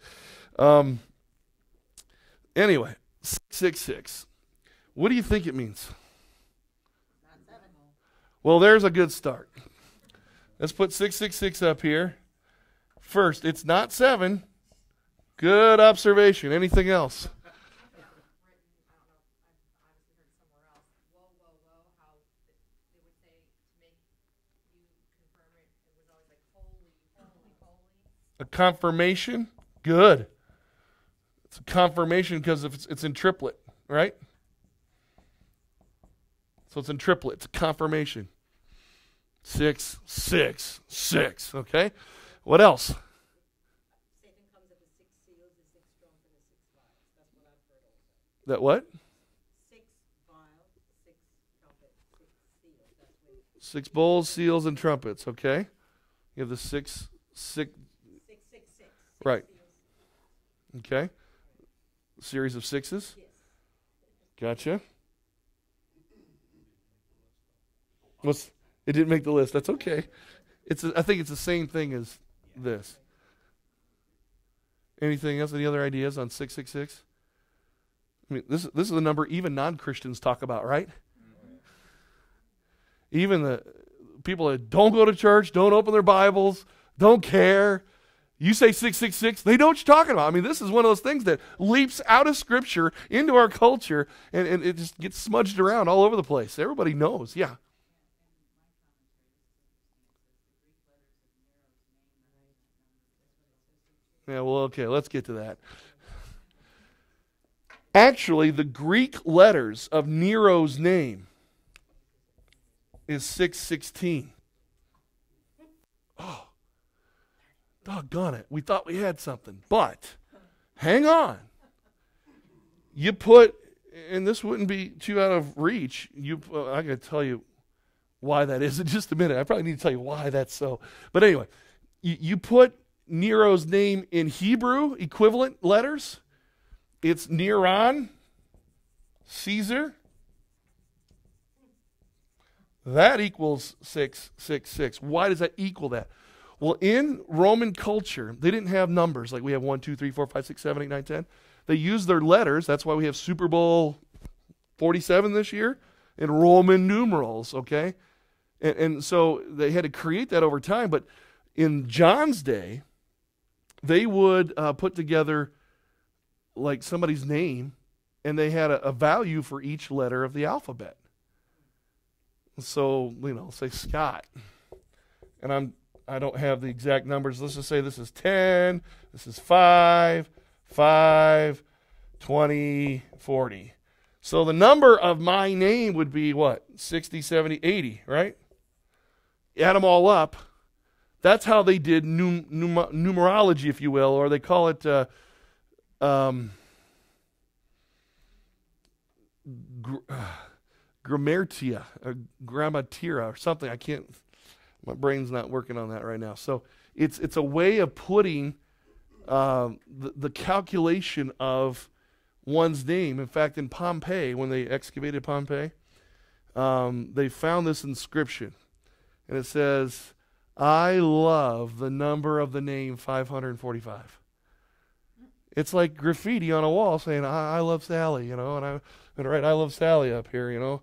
Anyway, 666. What do you think it means? Well, there's a good start. Let's put 666 up here. First, it's not 7. Good observation. Anything else? A confirmation? Good. It's a confirmation because it's in triplet, right? So it's in triplet. It's a confirmation. 6, 6, 6. Okay? What else? Satan comes up with 6 seals, the 6 trumps, and the 6 vials. That's what I've heard also. That what? 6 vials, 6 trumpets, 6 seals. That's what 6 bowls, seals, and trumpets. Okay? You have the 6. 666. Right. Seals. Okay. A series of 6s. Yes. Gotcha. It didn't make the list. That's okay. I think it's the same thing as this. Anything else? Any other ideas on 666? I mean, this is the number even non-Christians talk about, right? Even the people that don't go to church, don't open their Bibles, don't care. You say 666, they know what you're talking about. I mean, this is one of those things that leaps out of Scripture into our culture, and it just gets smudged around all over the place. Everybody knows, yeah. Yeah, well, okay, let's get to that. Actually, the Greek letters of Nero's name is 616. Oh, doggone it. We thought we had something. But, hang on. You put, and this wouldn't be too out of reach, I got to tell you why that is in just a minute. I probably need to tell you why that's so. But anyway, you put Nero's name in Hebrew equivalent letters. It's Neron, Caesar. That equals 666. Why does that equal that? Well, in Roman culture, they didn't have numbers like we have 1, 2, 3, 4, 5, 6, 7, 8, 9, 10. They used their letters. That's why we have Super Bowl 47 this year in Roman numerals, okay? And so they had to create that over time. But in John's day, they would put together like somebody's name, and they had a value for each letter of the alphabet. So, say Scott. And I don't have the exact numbers. Let's just say this is 10, this is 5, 20, 40. So the number of my name would be what? 60, 70, 80, right? Add them all up. That's how they did numerology, if you will, or they call it grammatia, or grammatira, or something. I can't. My brain's not working on that right now. So it's a way of putting the calculation of one's name. In fact, in Pompeii, when they excavated Pompeii, they found this inscription, and it says, "I love the number of the name 545." It's like graffiti on a wall saying, I love Sally, and I'm going to write I love Sally up here.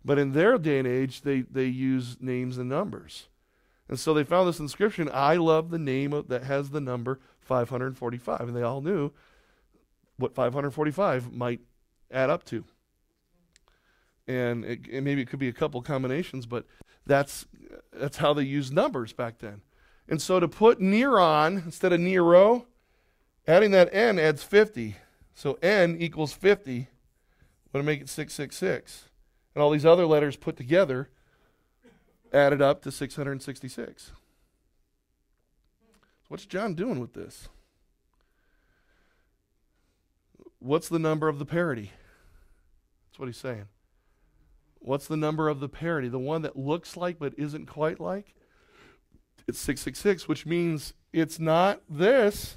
But in their day and age, they use names and numbers. And so they found this inscription, I love the name that has the number 545. And they all knew what 545 might add up to. And maybe it could be a couple combinations, but that's how they used numbers back then. And so to put Neron instead of Nero, adding that N adds 50. So N equals 50. Would it make it 666? And all these other letters put together added up to 666. What's John doing with this? What's the number of the parity? That's what he's saying. What's the number of the parity? The one that looks like but isn't quite like? It's 666, which means it's not this.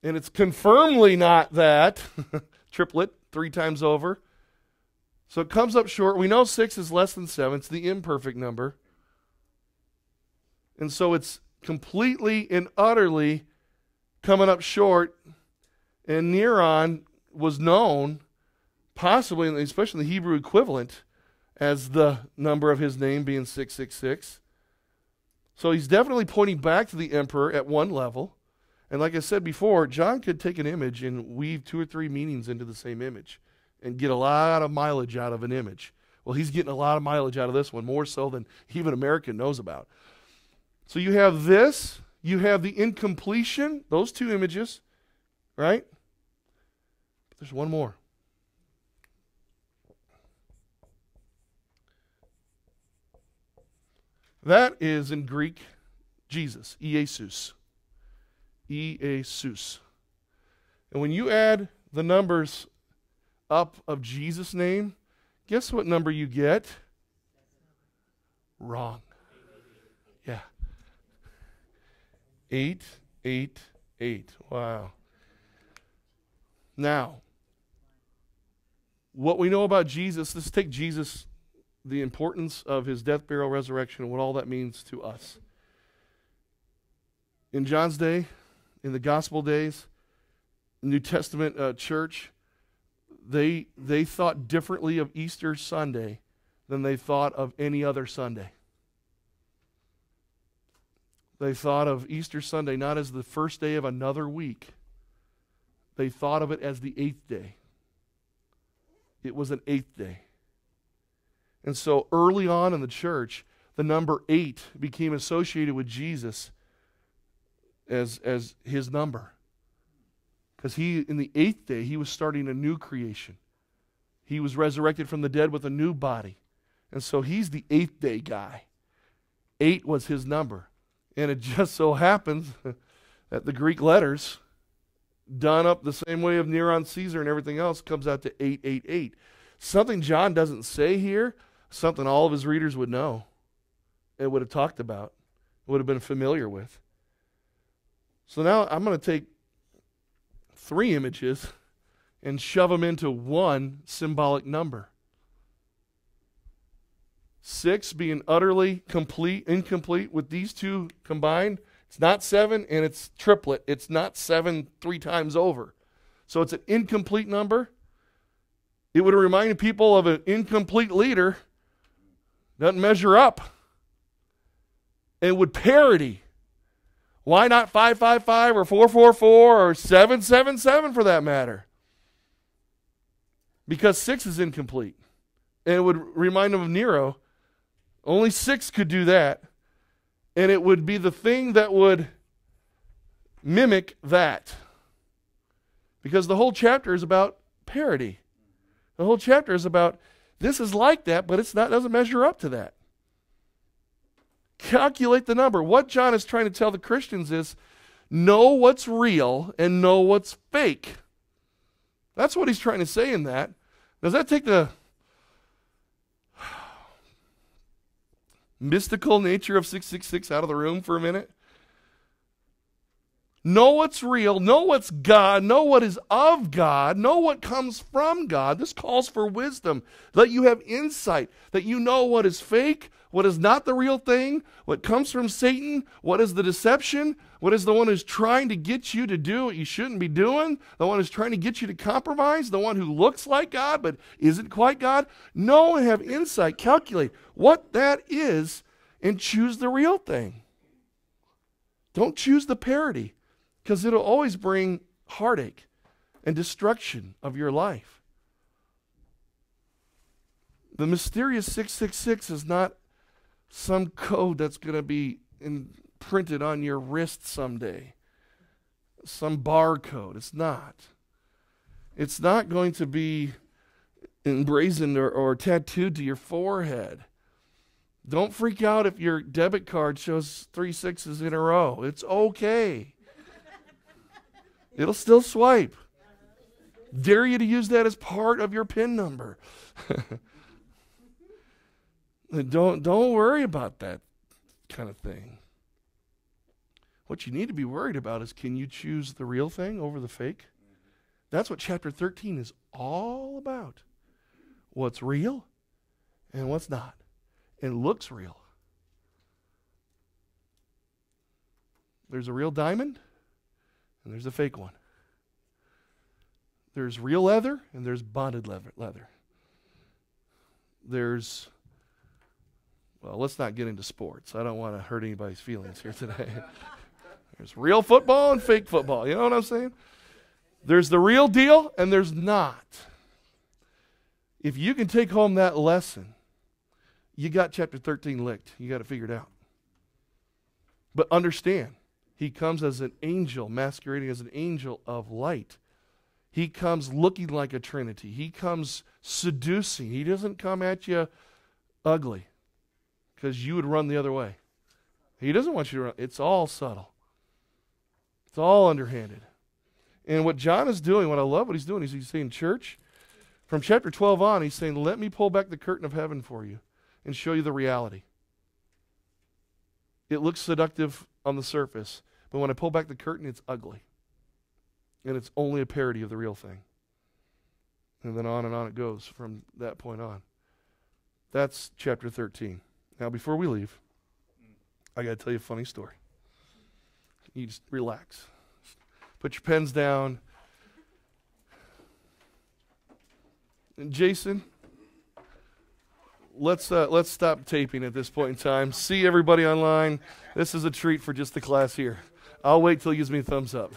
And it's confirmedly not that. Triplet, 3 times over. So it comes up short. We know 6 is less than 7. It's the imperfect number. And so it's completely and utterly coming up short. And Neron was known, possibly, especially in the Hebrew equivalent, as the number of his name being 666. So he's definitely pointing back to the emperor at one level. And like I said before, John could take an image and weave 2 or 3 meanings into the same image and get a lot of mileage out of an image. Well, he's getting a lot of mileage out of this one, more so than even America knows about. So you have this, you have the incompletion, those 2 images, right? But there's one more. That is in Greek, Jesus, Iesus. Iesus. And when you add the numbers up of Jesus' name, guess what number you get? Wrong. Yeah. 888. Wow. Now, what we know about Jesus, let's take Jesus, the importance of his death, burial, resurrection, and what all that means to us. In John's day, in the gospel days, New Testament church, they thought differently of Easter Sunday than they thought of any other Sunday. They thought of Easter Sunday not as the first day of another week. They thought of it as the 8th day. It was an 8th day. And so early on in the church, the number 8 became associated with Jesus as his number. Because he, in the 8th day, he was starting a new creation. He was resurrected from the dead with a new body. And so he's the 8th day guy. 8 was his number. And it just so happens that the Greek letters, done up the same way of Neron, Caesar, and everything else, comes out to 888. Something John doesn't say here, something all of his readers would know and would have talked about, would have been familiar with. So now I'm going to take 3 images and shove them into one symbolic number. 6 being utterly incomplete with these 2 combined. It's not 7 and it's triplet. It's not 7 3 times over. So it's an incomplete number. It would have reminded people of an incomplete leader. Doesn't measure up. And would parody. Why not 555 or 444 or 777 for that matter? Because 6 is incomplete. And it would remind them of Nero. Only 6 could do that. And it would be the thing that would mimic that. Because the whole chapter is about parody. The whole chapter is about, this is like that, but it's not, doesn't measure up to that. Calculate the number. What John is trying to tell the Christians is, know what's real and know what's fake. That's what he's trying to say in that. Does that take the mystical nature of 666 out of the room for a minute? Know what's real, know what's God, know what is of God, know what comes from God. This calls for wisdom, that you have insight, that you know what is fake, what is not the real thing, what comes from Satan, what is the deception, what is the one who's trying to get you to do what you shouldn't be doing, the one who's trying to get you to compromise, the one who looks like God but isn't quite God. Know and have insight, calculate what that is, and choose the real thing. Don't choose the parody, because it'll always bring heartache and destruction of your life. The mysterious 666 is not some code that's going to be imprinted on your wrist someday. Some barcode. It's not. It's not going to be emblazoned or tattooed to your forehead. Don't freak out if your debit card shows 3 6s in a row. It's okay. It'll still swipe. Dare you to use that as part of your PIN number. Don't worry about that kind of thing. What you need to be worried about is, can you choose the real thing over the fake? That's what chapter 13 is all about. What's real and what's not. And looks real. There's a real diamond and there's a fake one. There's real leather and there's bonded leather. There's, well, let's not get into sports. I don't want to hurt anybody's feelings here today. There's real football and fake football. You know what I'm saying? There's the real deal and there's not. If you can take home that lesson, you got chapter 13 licked. You got it figured out. But understand, he comes as an angel, masquerading as an angel of light. He comes looking like a trinity. He comes seducing. He doesn't come at you ugly, because you would run the other way. He doesn't want you to run. It's all subtle. It's all underhanded. And what John is doing, what I love what he's doing, is he's saying, church, from chapter 12 on, he's saying, let me pull back the curtain of heaven for you and show you the reality. It looks seductive on the surface, but when I pull back the curtain, it's ugly. And it's only a parody of the real thing. And then on it goes from that point on. That's chapter 13. Now, before we leave, I got to tell you a funny story. You just relax. Put your pens down. And Jason, let's stop taping at this point in time. See everybody online. This is a treat for just the class here. I'll wait till he gives me a thumbs up.